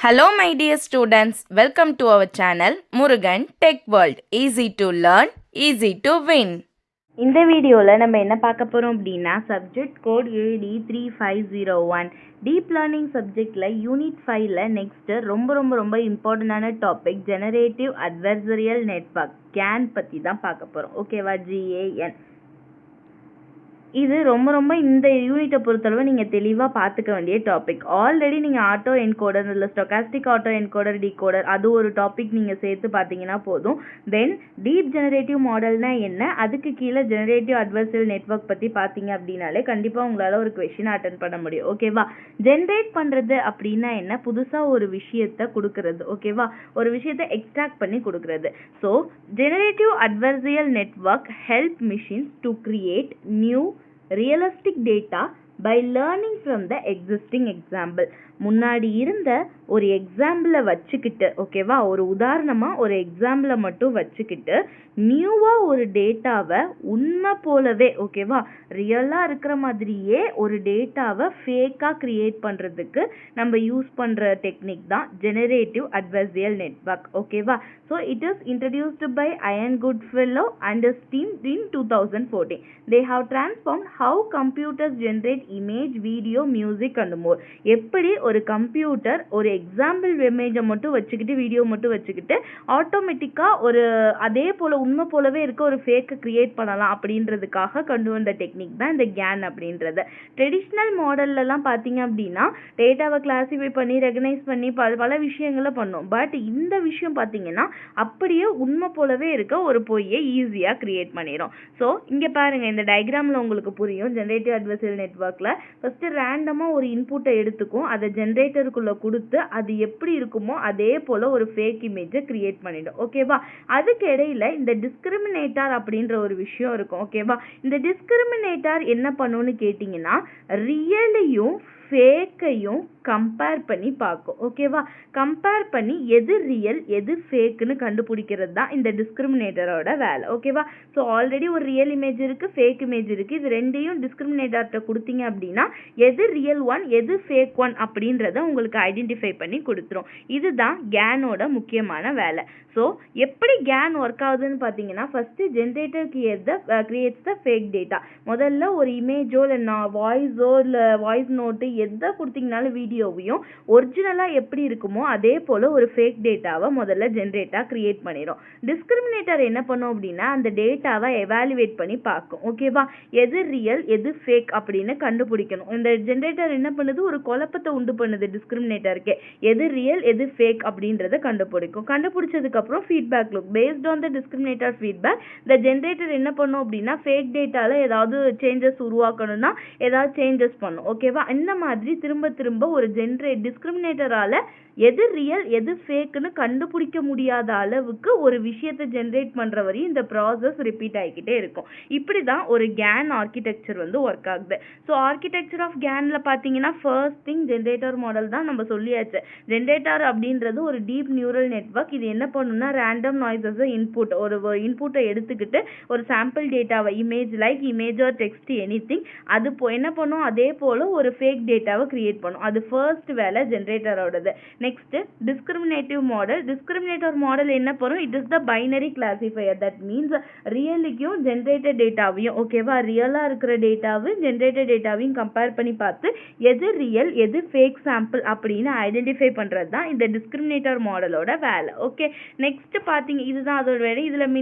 Hello my dear students, welcome to our channel Murugan Tech World. Easy to learn, easy to win. இந்த வீடியோவில் நம்ம என்ன பார்க்க போகிறோம் அப்படின்னா subject code AD3501 deep learning சப்ஜெக்டில் யூனிட் 5ல் நெக்ஸ்ட்டு ரொம்ப இம்பார்ட்டண்டான topic generative adversarial network GAN பற்றி தான் பார்க்க போகிறோம். ஓகேவா? GAN இது ரொம்ப இந்த யூனிட்டை பொறுத்தளவு நீங்கள் தெளிவாக பார்த்துக்க வேண்டிய டாபிக். ஆல்ரெடி நீங்கள் ஆட்டோ என்கோடர் இல்லை ஸ்டொகாஸ்டிக் ஆட்டோ என்கோடர் டிகோடர் அது ஒரு டாபிக் நீங்கள் சேர்த்து பார்த்தீங்கன்னா போதும். தென் டீப் ஜெனரேட்டிவ் மாடல்னா என்ன, அதுக்கு கீழே ஜெனரேட்டிவ் அட்வர்சரியல் நெட்வொர்க் பற்றி பார்த்தீங்க அப்படின்னாலே கண்டிப்பாக உங்களால் ஒரு கொஷின் அட்டன் பண்ண முடியும். ஓகேவா? ஜென்ரேட் பண்ணுறது அப்படின்னா என்ன, புதுசாக ஒரு விஷயத்தை கொடுக்கறது. ஓகேவா? ஒரு விஷயத்தை எக்ஸ்ட்ராக்ட் பண்ணி கொடுக்கறது. So generative adversarial network help machines to create new realistic data by learning from the existing example. முன்னாடி இருந்த ஒரு எக்ஸாம்பிளை வச்சுக்கிட்டு, ஓகேவா, ஒரு உதாரணமாக ஒரு எக்ஸாம்பிளை மட்டும் வச்சுக்கிட்டு நியூவாக ஒரு டேட்டாவை உண்மை போலவே, ஓகேவா, ரியலாக இருக்கிற மாதிரியே ஒரு டேட்டாவை ஃபேக்காக க்ரியேட் பண்ணுறதுக்கு நம்ம யூஸ் பண்ணுற டெக்னிக் தான் ஜெனரேட்டிவ் அட்வர்சரியல் நெட்வொர்க். ஓகேவா? So it is introduced by Ian Goodfellow and his team in 2014. They have transformed how computers generate image, video, music and more. எப்படி ஒரு கம்ப்யூட்டர் ஒரு எக்ஸாம்பிள் இமேஜை மட்டும் வச்சுக்கிட்டு வீடியோ மட்டும் வச்சுக்கிட்டு ஆட்டோமேட்டிக்காக ஒரு அதே போல் உண்மை போலவே இருக்க ஒரு ஃபேக்கை க்ரியேட் பண்ணலாம் அப்படின்றதுக்காக கொண்டு வந்த டெக்னிக் தான் இந்த கேன் அப்படின்றது. ட்ரெடிஷ்னல் மாடல்லலாம் பார்த்தீங்க அப்படின்னா டேட்டாவை கிளாஸிஃபை பண்ணி ரெகனைஸ் பண்ணி பல விஷயங்களை பண்ணோம். பட் இந்த விஷயம் பார்த்தீங்கன்னா அப்படியே உண்மை போலவே இருக்க ஒரு பொய்யை ஈஸியாக க்ரியேட் பண்ணிடும். ஸோ இங்கே பாருங்கள், இந்த டயக்ராமில் உங்களுக்கு புரியும். ஜெனரேட்டிவ் அட்வர்சரியல் நெட்வொர்க்கில் ஃபஸ்ட்டு ரேண்டமாக ஒரு இன்புட்டை எடுத்துக்கும், அதை ஜென்ரேட்டருக்குள்ளே கொடுத்து அது எப்படி இருக்குமோ அதே போல் ஒரு ஃபேக் இமேஜை க்ரியேட் பண்ணிடும். ஓகேவா? அதுக்கு இடையில இந்த டிஸ்கிரிமினேட்டர் அப்படின்ற ஒரு விஷயம் இருக்கும். ஓகேவா? இந்த டிஸ்கிரிமினேட்டர் என்ன பண்ணுன்னு கேட்டிங்கன்னா ரியலையும் ஃபேக்கையும் கம்பேர் பண்ணி பார்க்கும். ஓகேவா? கம்பேர் பண்ணி எது ரியல் எது ஃபேக்குன்னு கண்டுபிடிக்கிறது தான் இந்த டிஸ்கிரிமினேட்டரோட வேலை. ஓகேவா? ஸோ ஆல்ரெடி ஒரு ரியல் இமேஜ் இருக்குது, ஃபேக் இமேஜ் இருக்குது. இது ரெண்டையும் டிஸ்கிரிமினேட்டர்கிட்ட கொடுத்தீங்க அப்படின்னா எது ரியல் ஒன் எது ஃபேக் ஒன் அப்படின்றத உங்களுக்கு ஐடென்டிஃபை பண்ணி கொடுத்துரும். இதுதான் கேனோட முக்கியமான வேலை. ஸோ எப்படி கேன் ஒர்க் ஆகுதுன்னு பார்த்தீங்கன்னா first generator creates the fake data. முதல்ல ஒரு இமேஜோ இல்லை வாய்ஸோ இல்லை வாய்ஸ் நோட்டு எதை கொடுத்தீங்கனாலும் வீடியோவையும் ஒரிஜினலாக எப்படி இருக்குமோ அதே போல் ஒரு ஃபேக் டேட்டாவை முதல்ல ஜென்ரேட்டாக க்ரியேட் பண்ணிடும். டிஸ்கிரிமினேட்டர் என்ன பண்ணும் அப்படின்னா அந்த டேட்டாவை எவாலுவேட் பண்ணி பார்க்கும். ஓகேவா? எது ரியல் எது ஃபேக் அப்படின்னு கண்டுபிடிக்கணும். இந்த ஜென்ரேட்டர் என்ன பண்ணுது, ஒரு குழப்பத்தை உண்டு பண்ணுது டிஸ்கிரிமினேட்டருக்கு. எது ரியல் எது ஃபேக் அப்படின்றத கண்டுபிடிக்கும். கண்டுபிடிச்சதுக்கப்புறம் feedback loop based on the discriminator feedback இந்த ஜென்ரேட்டர் என்ன பண்ணும் அப்படின்னா ஃபேக் டேட்டாவில் ஏதாவது சேஞ்சஸ் உருவாக்கணும்னா ஏதாவது சேஞ்சஸ் பண்ணும். ஓகேவா? இந்த மாதிரி திரும்ப ஒரு டிஸ்கிரிமினேட்டரால எது ரியல் எது ஃபேக்குன்னு கண்டுபிடிக்க முடியாத அளவுக்கு ஒரு விஷயத்தை ஜென்ரேட் பண்ணுற வரையும் இந்த ப்ராசஸ் ரிப்பீட் ஆகிக்கிட்டே இருக்கும். இப்படி தான் ஒரு கேன் ஆர்கிடெக்சர் வந்து ஒர்க் ஆகுது. ஸோ ஆர்கிடெக்சர் ஆஃப் கேனில் பார்த்தீங்கன்னா ஃபர்ஸ்ட் திங் ஜென்ரேட்டர் மாடல் தான் நம்ம சொல்லியாச்சு. ஜென்ரேட்டர் அப்படின்றது ஒரு டீப் நியூரல் நெட்வொர்க். இது என்ன பண்ணுன்னா ரேண்டம் நாய்ஸஸை ஒரு இன்புட்டை எடுத்துக்கிட்டு ஒரு சாம்பிள் டேட்டாவை இமேஜ் ஆர் டெக்ஸ்ட் எனிதிங் அது என்ன பண்ணும், அதே போல் ஒரு ஃபேக் டேட்டாவை கிரியேட் பண்ணும். அது ஃபர்ஸ்ட் வேலை ஜென்ரேட்டரோடது. நெக்ஸ்ட் டிஸ்கிரிமினேட்டிவ் மாடல் என்ன பண்ணும், it is the binary classifier. That means ரியலுக்கும் ஜென்ரேட்டட் டேட்டாவையும், ஓகேவா, ரியலாக இருக்கிற டேட்டாவும் ஜென்ரேட்டட் டேட்டாவையும் கம்பேர் பண்ணி பார்த்து எது ரியல் எது ஃபேக் சாம்பிள் அப்படின்னு ஐடென்டிஃபை பண்ணுறது தான் இந்த டிஸ்கிரிமினேட்டர் மாடலோட வேலை. ஓகே, நெக்ஸ்ட் பார்த்தீங்க இதுதான் அதோட வேலை. இதில்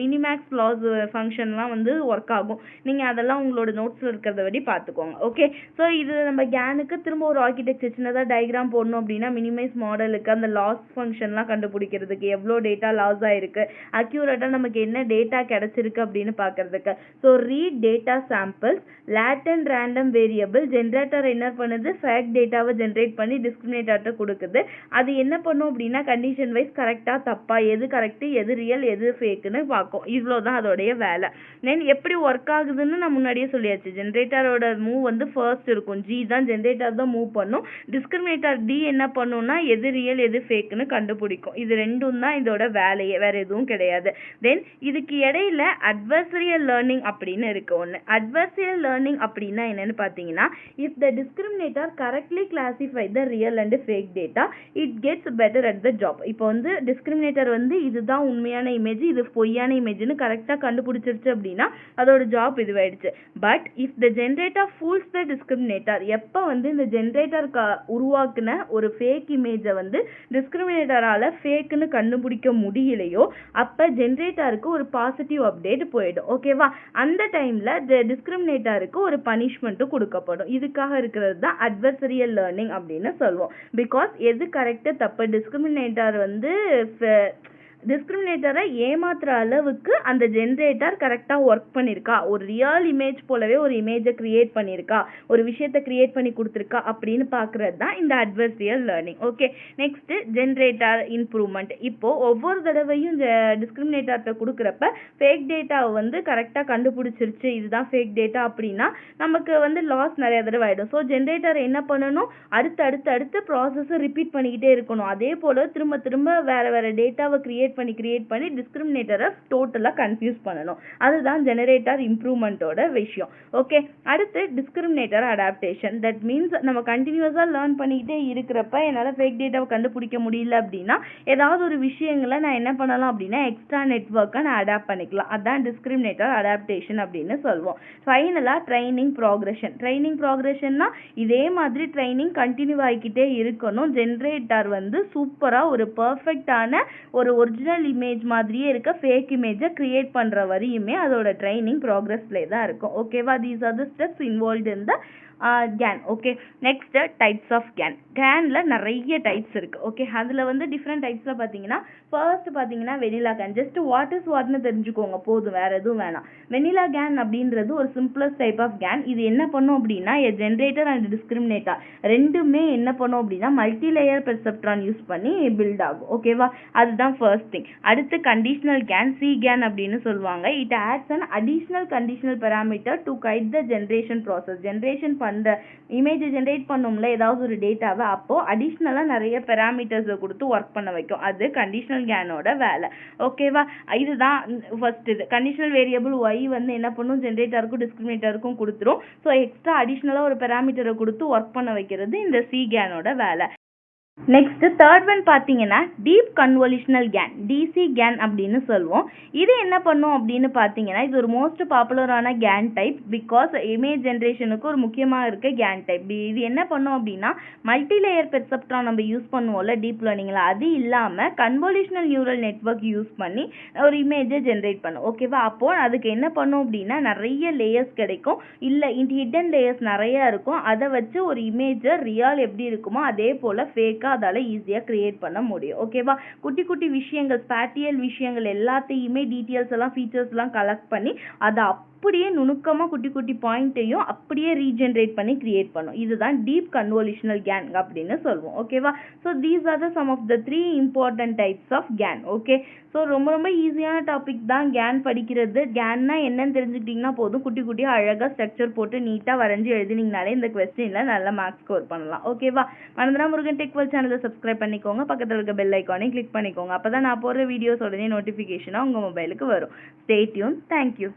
மினிமேக்ஸ் லாஸ் ஃபங்க்ஷன்லாம் வந்து ஒர்க் ஆகும். நீங்கள் அதெல்லாம் உங்களோட நோட்ஸில் இருக்கிறத வரை பார்த்துக்கோங்க. ஓகே, ஸோ இது நம்ம கேனுக்கு திரும்ப ஒரு ஆர்கிடெக்சர் சின்னதாக டயக்ராம் போடணும் அப்படின்னா மினிமைஸ் மாடலுக்கு அந்த லாஸ் ஃபங்க்ஷன்லாம் கண்டுபிடிக்கிறதுக்கு எவ்வளோ டேட்டா லாஸ் ஆகிருக்கு, அக்யூரேட்டாக நமக்கு என்ன டேட்டா கிடச்சிருக்கு அப்படின்னு பார்க்கறதுக்கு. So read data samples latent random variable generator என்ன பண்ணுது, ஃபேக் டேட்டாவை ஜென்ரேட் பண்ணி டிஸ்கிரிமினேட்டர்கிட்ட கொடுக்குது. அது என்ன பண்ணும் அப்படின்னா கண்டிஷன் வைஸ் கரெக்டாக தப்பா எது கரெக்டு எது ரியல் எது ஃபேக்குன்னு பார்க்கும். இவ்வளோ தான் அதோடைய வேலை. தென் எப்படி ஒர்க் ஆகுதுன்னு நான் முன்னாடியே சொல்லியாச்சு. ஜென்ரேட்டரோட மூவ் வந்து ஃபர்ஸ்ட் இருக்கும் ஜி தான் ஜென்ரேட்டர் தான் மூவ் பண்ணும். டிஸ்கிரிமினேட்டர் டி என்ன பண்ணும்னா எது ரியல் எது ஃபேக்குன்னு கண்டுபிடிக்கும். இது ரெண்டும் தான் இதோட வேலையே, வேற எதுவும் கிடையாது. தென் இதுக்கு இடையில அட்வர்சரியல் லேர்னிங் அப்படின்னு இருக்கு ஒன்று. அட்வர்சரியல் லேர்னிங் அப்படின்னா என்னன்னு பார்த்தீங்கன்னா, if the discriminator correctly classify the real and fake data it gets better at the job. இப்போ வந்து டிஸ்கிரிமினேட்டர் வந்து இதுதான் உண்மையான இமேஜ் இது பொய்யான இமேஜ்னு கரெக்டாக கண்டுபிடிச்சிருச்சு அப்படின்னா அதோட ஜாப் இதுவாயிடுச்சு. But if the generator fools the discriminator, எப்போ வந்து இந்த ஜென்ரேட்டர் உருவாக்குன ஒரு ஃபேக் இமேஜை வந்து டிஸ்கிரிமினேட்டரால் ஃபேக்குன்னு கண்டுபிடிக்க முடியலையோ அப்போ ஜென்ரேட்டருக்கு ஒரு பாசிட்டிவ் அப்டேட் போயிடும். ஓகேவா? அந்த டைமில் டிஸ்கிரிமினேட்டருக்கு ஒரு பனிஷ்மெண்ட்டும் கொடுக்கப்படும். இதுக்காக இருக்கிறது தான் அட்வர்சரியல் லேர்னிங் அப்படின்னு சொல்லுவோம். பிகாஸ் எது கரெக்டு தப்பு, டிஸ்கிரிமினேட்டர் வந்து டிஸ்கிரிமினேட்டரை ஏமாத்துற அளவுக்கு அந்த ஜென்ரேட்டர் கரெக்டாக ஒர்க் பண்ணியிருக்கா, ஒரு ரியல் இமேஜ் போலவே ஒரு இமேஜை கிரியேட் பண்ணியிருக்கா, ஒரு விஷயத்தை கிரியேட் பண்ணி கொடுத்துருக்கா அப்படின்னு பார்க்குறது தான் இந்த adversarial learning. Okay, next generator improvement. இப்போது ஒவ்வொரு தடவையும் டிஸ்கிரிமினேட்டர்கிட்ட கொடுக்குறப்ப ஃபேக் டேட்டாவை வந்து கரெக்டாக கண்டுபிடிச்சிருச்சு இதுதான் ஃபேக் டேட்டா அப்படின்னா நமக்கு வந்து லாஸ் நிறைய தடவை ஆகிடும். ஸோ ஜென்ரேட்டர் என்ன பண்ணணும், அடுத்து ப்ராசஸை ரிப்பீட் பண்ணிக்கிட்டே இருக்கணும். அதே போல் திரும்ப திரும்ப வேறு டேட்டாவை கிரியேட் பண்ணி டிஸ்கிரிமினேட்டரை டோட்டலாக கன்ஃபியூஸ் பண்ணணும். அதுதான் ஜெனரேட்டர் இம்ப்ரூவ்மெண்ட்டோட விஷயம். ஓகே, அடுத்து டிஸ்கிரிமினேட்டர் அடாப்டேஷன். தட் மீன்ஸ் நம்ம கண்டினியூஸாக லேர்ன் பண்ணிக்கிட்டே இருக்கிறப்ப என்னால் ஃபேக் டேட்டாவை கண்டுபிடிக்க முடியல அப்படின்னா ஏதாவது ஒரு விஷயங்களை நான் என்ன பண்ணலாம் அப்படின்னா எக்ஸ்ட்ரா நெட்வொர்க்கை நான் அடாப்ட் பண்ணிக்கலாம். அதுதான் டிஸ்கிரிமினேட்டர் அடாப்டேஷன் அப்படின்னு சொல்லுவோம். ஃபைனலாக ட்ரைனிங் ப்ராக்ரெஷன்னா இதே மாதிரி ட்ரைனிங் கண்டினியூ ஆகிக்கிட்டே இருக்கணும். ஜென்ரேட்டர் வந்து சூப்பராக ஒரு பர்ஃபெக்டான ஒரு ஒரிஜினல் இமேஜ் மாதிரியே இருக்க ஃபேக் இமேஜை கிரியேட் பண்ணுற வரையுமே அதோட ட்ரைனிங் ப்ராக்ரஸ்ல தான் இருக்கும். ஓகேவா? These are the steps involved in the GAN. Okay, next types of GAN. GANல நிறைய டைப்ஸ் இருக்குது. ஓகே, அதில் வந்து டிஃப்ரெண்ட் டைப்ஸில் பார்த்தீங்கன்னா ஃபர்ஸ்ட் பார்த்தீங்கன்னா வெனிலா GAN. ஜஸ்ட் வாட்னு தெரிஞ்சுக்கோங்க போதும், வேறு எதுவும் வேணாம். வெனிலா GAN அப்படின்றது ஒரு சிம்பிளஸ்ட் டைப் ஆஃப் GAN. இது என்ன பண்ணும் அப்படின்னா ஜென்ரேட்டர் அண்ட் டிஸ்கிரிமினேட்டர் ரெண்டுமே என்ன பண்ணும் அப்படின்னா மல்டி லேயர் பெர்செப்ட்ரான் யூஸ் பண்ணி பில்ட் ஆகும். ஓகேவா? அதுதான் ஃபர்ஸ்ட் திங். அடுத்து கண்டிஷனல் GAN, CGAN அப்படின்னு சொல்லுவாங்க. It ads an additional conditional parameter to guide the generation process. Generation அந்த இமேஜை ஜென்ரேட் பண்ணோம்ல ஏதாவது ஒரு டேட்டாவை, அப்போ அடிஷ்னலாக நிறைய பெராமீட்டர்ஸை கொடுத்து ஒர்க் பண்ண வைக்கும். அது கண்டிஷனல் கேனோட வேலை. ஓகேவா? இதுதான் ஃபர்ஸ்ட். இது கண்டிஷனல் வேரியபிள் ஒய் வந்து என்ன பண்ணும், ஜென்ரேட்டருக்கும் டிஸ்கிரிமினேட்டருக்கும் கொடுத்துரும். ஸோ எக்ஸ்ட்ரா அடிஷ்னலாக ஒரு பெராமீட்டரை கொடுத்து ஒர்க் பண்ண வைக்கிறது இந்த சி கேனோட வேலை. நெக்ஸ்ட் தேர்ட் ஒன் பார்த்தீங்கன்னா deep convolutional GAN, DC GAN அப்படின்னு சொல்லுவோம். இது என்ன பண்ணும் அப்படின்னு பார்த்தீங்கன்னா இது ஒரு மோஸ்ட் பாப்புலரான கேன் டைப். பிகாஸ் இமேஜ் ஜென்ரேஷனுக்கு ஒரு முக்கியமாக இருக்க கேன் டைப். இது என்ன பண்ணும் அப்படின்னா மல்டி லேயர் பெர்செப்ட்ரான் நம்ம யூஸ் பண்ணுவோம்ல டீப் லேர்னிங்கில், அது இல்லாமல் கன்வல்யூஷனல் நியூரல் நெட்வொர்க் யூஸ் பண்ணி ஒரு இமேஜை ஜென்ரேட் பண்ணும். ஓகேவா? அப்போது அதுக்கு என்ன பண்ணும் அப்படின்னா நிறைய லேயர்ஸ் கிடைக்கும், இல்லை ஹிடன் லேயர்ஸ் நிறையா இருக்கும். அதை வச்சு ஒரு இமேஜை ரியல் எப்படி இருக்குமோ அதே போல் ஃபேக்காக அதால ஈஸியாக கிரியேட் பண்ண முடியும். ஓகேவா? குட்டி குட்டி விஷயங்கள், ஸ்பேட்டியல் விஷயங்கள் எல்லாத்தையுமே டீட்டெயில்ஸ் எல்லாம் ஃபீச்சர்ஸ் எல்லாம் கலெக்ட் பண்ணி அதை அப்படியே நுணுக்கமாக குட்டி குட்டி பாயிண்ட்டையும் அப்படியே ரீஜென்ரேட் பண்ணி கிரியேட் பண்ணும். இதுதான் டீப் கன்வல்யூஷனல் கேன் அப்படின்னு சொல்லுவோம். ஓகேவா? So these are the some of the 3 important types of GAN. Okay, so ரொம்ப ஈஸியான டாபிக் தான் கேன் படிக்கிறது. கேன்னா என்னன்னு தெரிஞ்சுக்கிட்டிங்கன்னா போதும், குட்டி குட்டியாக அழகாக ஸ்ட்ரக்சர் போட்டு நீட்டாக வரைஞ்சி எழுதினீங்கனாலே இந்த கொஸ்டினில் நல்ல மார்க்ஸ் ஸ்கோர் பண்ணலாம். ஓகேவா? மறந்துடா முருகன் டெக் வேர்ல்ட் சேனலை சப்ஸ்கிரைப் பண்ணிக்கோங்க, பக்கத்தில் இருக்க பெல் ஐக்கானையும் கிளிக் பண்ணிக்கோங்க. அப்போ தான் நான் போடுற வீடியோஸ் உடனே நோட்டிஃபிகேஷனாக உங்கள் மொபைலுக்கு வரும். Stay tune. தேங்க்யூ.